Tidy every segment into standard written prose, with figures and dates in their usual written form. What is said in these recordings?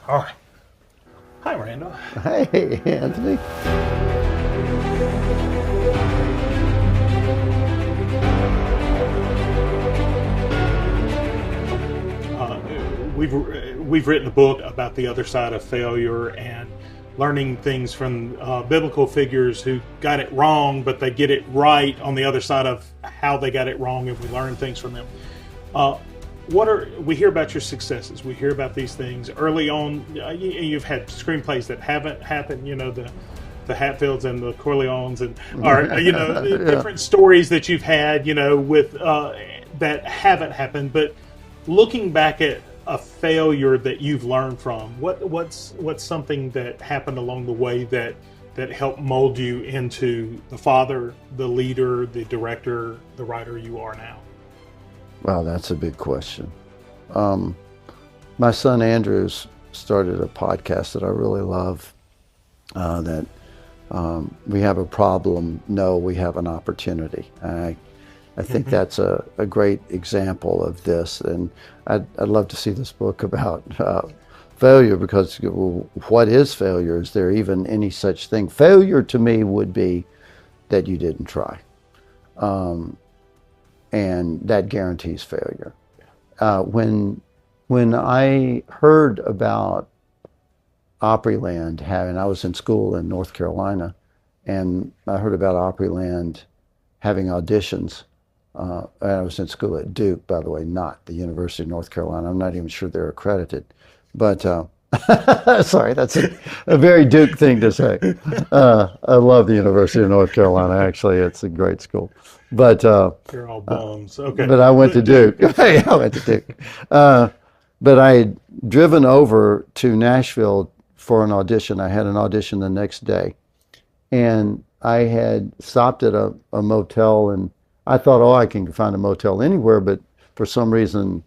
All right. Hi, Randall. Hey, Anthony. Uh, we've written a book about the other side of failure and learning things from biblical figures who got it wrong, but they get it right on the other side of how they got it wrong, and we learn things from them. Uh, we hear about your successes? We hear about these things early on. You've had screenplays that haven't happened. You know, the Hatfields and the Corleones, and or the Yeah. different stories that you've had. With that haven't happened, but looking back at a failure that you've learned from, what's something that happened along the way that helped mold you into the father, the leader, the director, the writer you are now? Wow, that's a big question. Um, my son Andrew's started a podcast that I really love. That we have a problem. No, we have an opportunity. I think that's a great example of this, and I'd love to see this book about failure, because what is failure? Is there even any such thing? Failure to me would be that you didn't try, and that guarantees failure. When I heard about Opryland having, I was in school in North Carolina, and I heard about Opryland having auditions. I was in school at Duke, by the way, not the University of North Carolina. I'm not even sure they're accredited. But sorry, that's a very Duke thing to say. I love the University of North Carolina. Actually, it's a great school. But They're all bums. Okay. but I went to Duke. Hey, I went to Duke. But I had driven over to Nashville for an audition. I had an audition the next day, and I had stopped at a motel, and I thought, oh, I can find a motel anywhere, but for some reason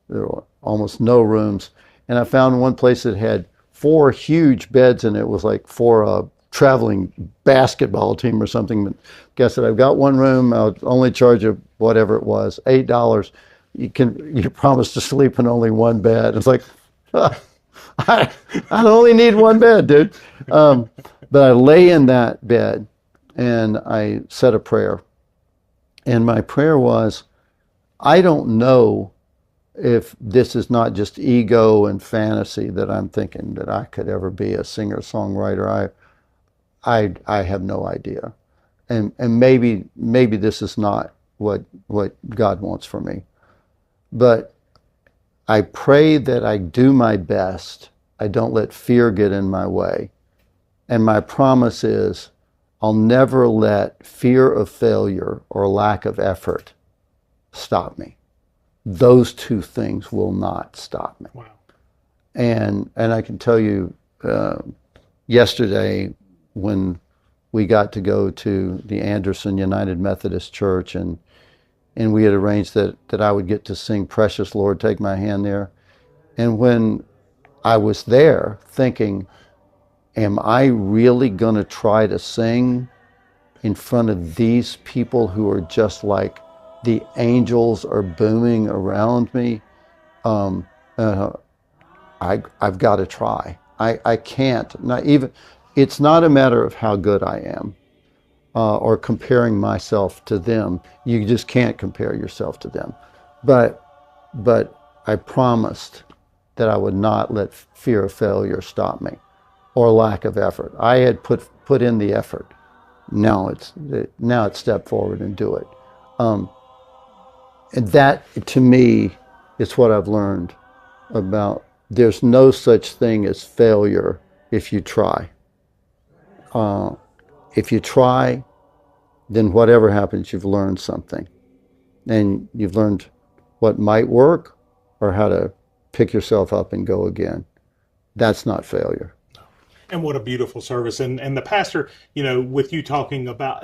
there were almost no rooms. And I found one place that had 4 huge beds, and it was like for a traveling basketball team or something. But guess that I've got one room. I'll only charge you whatever it was, $8. You promise to sleep in only one bed. It's like, I only need one bed, dude. But I lay in that bed and I said a prayer. And my prayer was, I don't know if this is not just ego and fantasy that I'm thinking that I could ever be a singer-songwriter. I have no idea. And maybe this is not what God wants for me. But I pray that I do my best. I don't let fear get in my way. And my promise is, I'll never let fear of failure or lack of effort stop me. Those two things will not stop me. Wow. And I can tell you, yesterday when we got to go to the Anderson United Methodist Church, and we had arranged that I would get to sing Precious Lord, Take My Hand there. And when I was there thinking, am I really going to try to sing in front of these people who are just like the angels are booming around me? I've got to try. I can't. Not even. It's not a matter of how good I am or comparing myself to them. You just can't compare yourself to them. But I promised that I would not let fear of failure stop me, or lack of effort. I had put in the effort. Now it's step forward and do it. And that, to me, is what I've learned about. There's no such thing as failure if you try. If you try, then whatever happens, you've learned something. And you've learned what might work or how to pick yourself up and go again. That's not failure. And what a beautiful service. And the pastor, with you talking about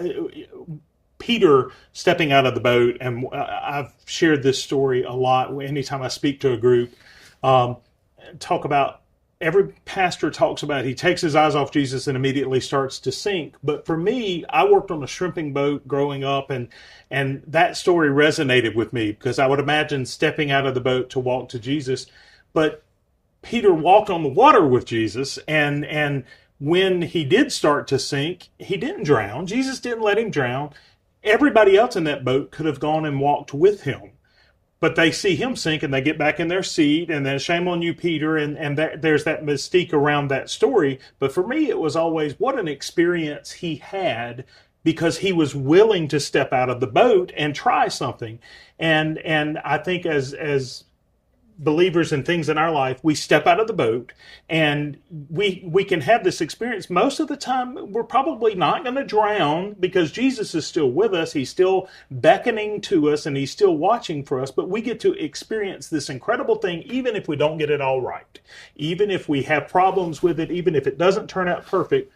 Peter stepping out of the boat, and I've shared this story a lot anytime I speak to a group, talk about, every pastor talks about, he takes his eyes off Jesus and immediately starts to sink. But for me, I worked on a shrimping boat growing up, and that story resonated with me, because I would imagine stepping out of the boat to walk to Jesus. But Peter walked on the water with Jesus, and when he did start to sink, he didn't drown. Jesus didn't let him drown. Everybody else in that boat could have gone and walked with him. But they see him sink and they get back in their seat, and then shame on you, Peter, and there's that mystique around that story. But for me, it was always what an experience he had, because he was willing to step out of the boat and try something. And I think as believers and things in our life, we step out of the boat and we can have this experience. Most of the time, we're probably not going to drown because Jesus is still with us. He's still beckoning to us and he's still watching for us. But we get to experience this incredible thing, even if we don't get it all right, even if we have problems with it, even if it doesn't turn out perfect.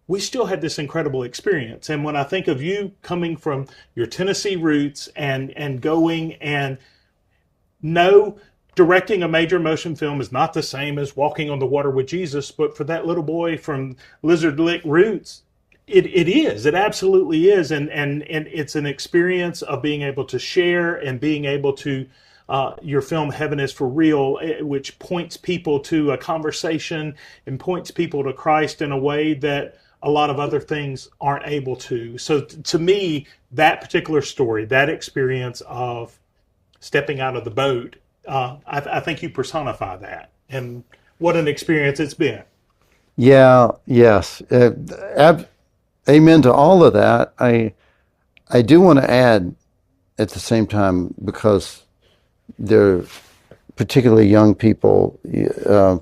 We still had this incredible experience. And when I think of you coming from your Tennessee roots and going and directing a major motion film is not the same as walking on the water with Jesus, but for that little boy from Lizard Lick roots, it is. It absolutely is. And it's an experience of being able to share and being able to, your film Heaven is for Real, which points people to a conversation and points people to Christ in a way that a lot of other things aren't able to. So to me, that particular story, that experience of stepping out of the boat, I think you personify that, and what an experience it's been. Yeah, yes. Amen to all of that. I do want to add at the same time, because they're particularly young people, I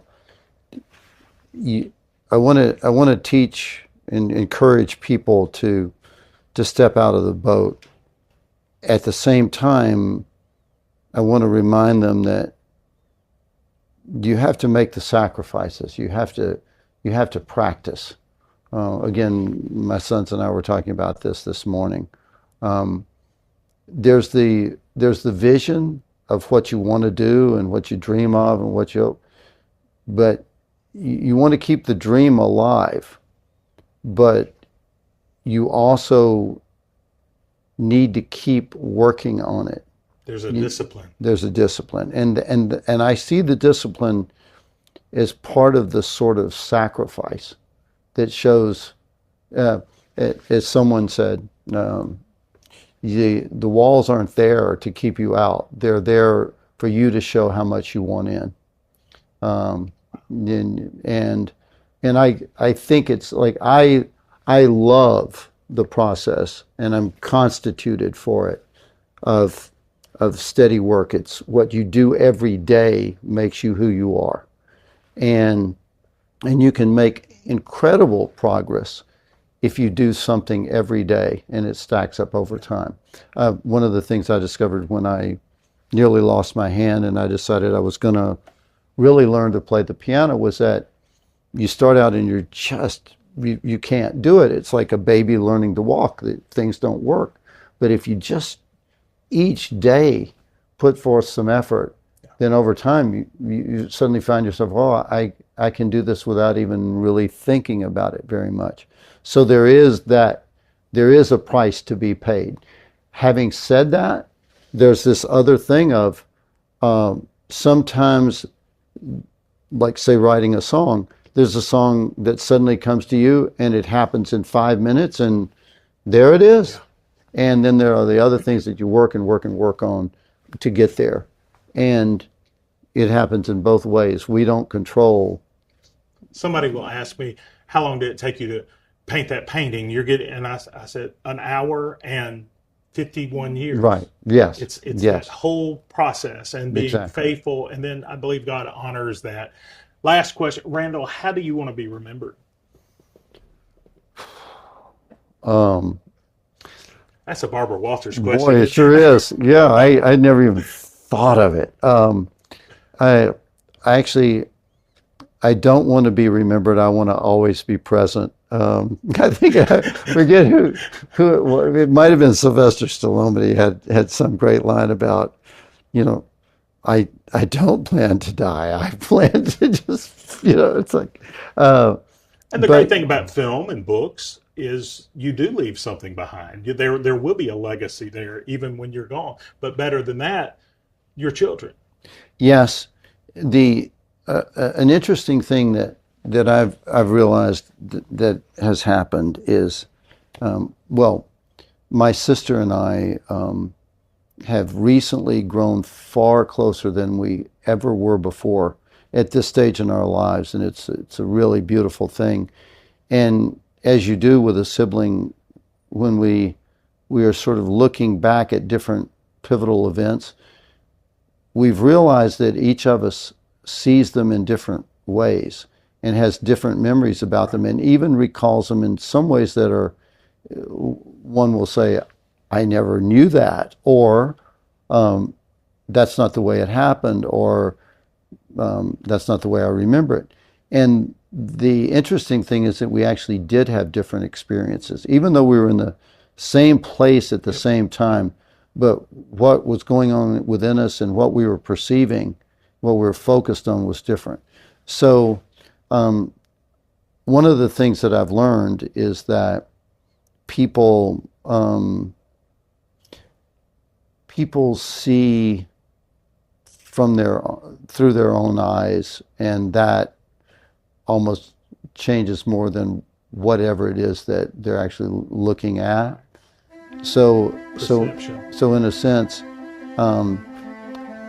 want to teach and encourage people to step out of the boat. At the same time, I want to remind them that you have to make the sacrifices. You have to practice. Again, my sons and I were talking about this morning. There's the vision of what you want to do and what you dream of and but you want to keep the dream alive, but you also need to keep working on it. There's a discipline. There's a discipline. And I see the discipline as part of the sort of sacrifice that shows, as someone said, the walls aren't there to keep you out. They're there for you to show how much you want in. And I think it's like, I love the process, and I'm constituted for it, of steady work. It's what you do every day makes you who you are. And you can make incredible progress if you do something every day and it stacks up over time. One of the things I discovered when I nearly lost my hand and I decided I was going to really learn to play the piano was that you start out and you can't do it. It's like a baby learning to walk. Things don't work. But if you just each day put forth some effort, then over time you suddenly find yourself, I can do this without even really thinking about it very much. So there is a price to be paid. Having said that, there's this other thing of sometimes, like say writing a song, there's a song that suddenly comes to you and it happens in 5 minutes and there it is. Yeah. And then there are the other things that you work on to get there. And it happens in both ways. We don't control. Somebody will ask me, how long did it take you to paint that painting? And I said, an hour and 51 years. Right. Yes. It's that whole process and being faithful. And then I believe God honors that. Last question, Randall, how do you want to be remembered? That's a Barbara Walters question. Boy, it sure is. Yeah, I never even thought of it. I don't want to be remembered. I want to always be present. I think I forget who it might have been Sylvester Stallone, but he had some great line about, I don't plan to die. I plan to just, it's like. And the great thing about film and books is you do leave something behind. There will be a legacy there, even when you're gone. But better than that, your children. Yes, the an interesting thing that I've realized that has happened is, well, my sister and I have recently grown far closer than we ever were before at this stage in our lives, and it's a really beautiful thing. And as you do with a sibling, when we are sort of looking back at different pivotal events, we've realized that each of us sees them in different ways and has different memories about them, and even recalls them in some ways that are, one will say, I never knew that, or that's not the way it happened, or that's not the way I remember it. And the interesting thing is that we actually did have different experiences, even though we were in the same place at the same time, but what was going on within us and what we were perceiving, what we were focused on, was different. So one of the things that I've learned is that people see through their own eyes, and that almost changes more than whatever it is that they're actually looking at. So in a sense,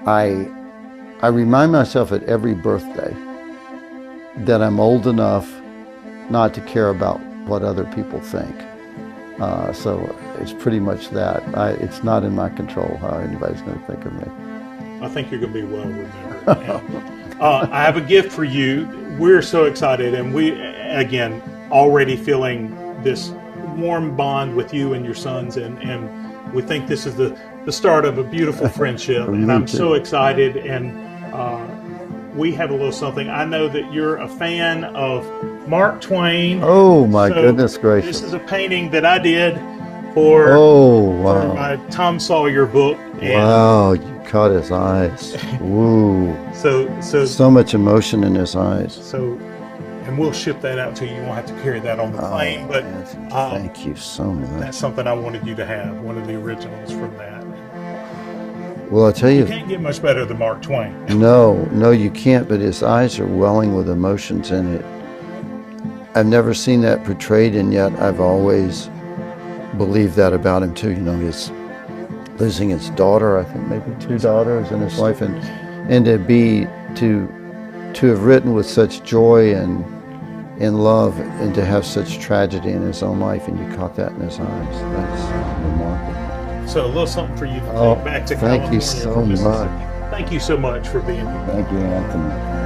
I remind myself at every birthday that I'm old enough not to care about what other people think. So it's pretty much that. It's not in my control how anybody's going to think of me. I think you're going to be well remembered. I have a gift for you. We're so excited, and we, again, already feeling this warm bond with you and your sons, and we think this is the start of a beautiful friendship, and I'm so excited. And we have a little something. I know that you're a fan of Mark Twain. Oh, my goodness gracious. This is a painting that I did for my Tom Sawyer book. Wow, you caught his eyes. Woo. So much emotion in his eyes. And we'll ship that out to you. You won't have to carry that on the plane. But thank you so much. That's something I wanted you to have, one of the originals from that. Well, I tell you, can't get much better than Mark Twain. No, you can't. But his eyes are welling with emotions in it. I've never seen that portrayed, and yet I've always believed that about him too. You know, he's losing his daughter, I think maybe 2 daughters, and his wife, and to have written with such joy and love, and to have such tragedy in his own life, and you caught that in his eyes. That's remarkable. So a little something for you to take back to California. Thank you so much. Thank you so much for being here. Thank you, Anthony.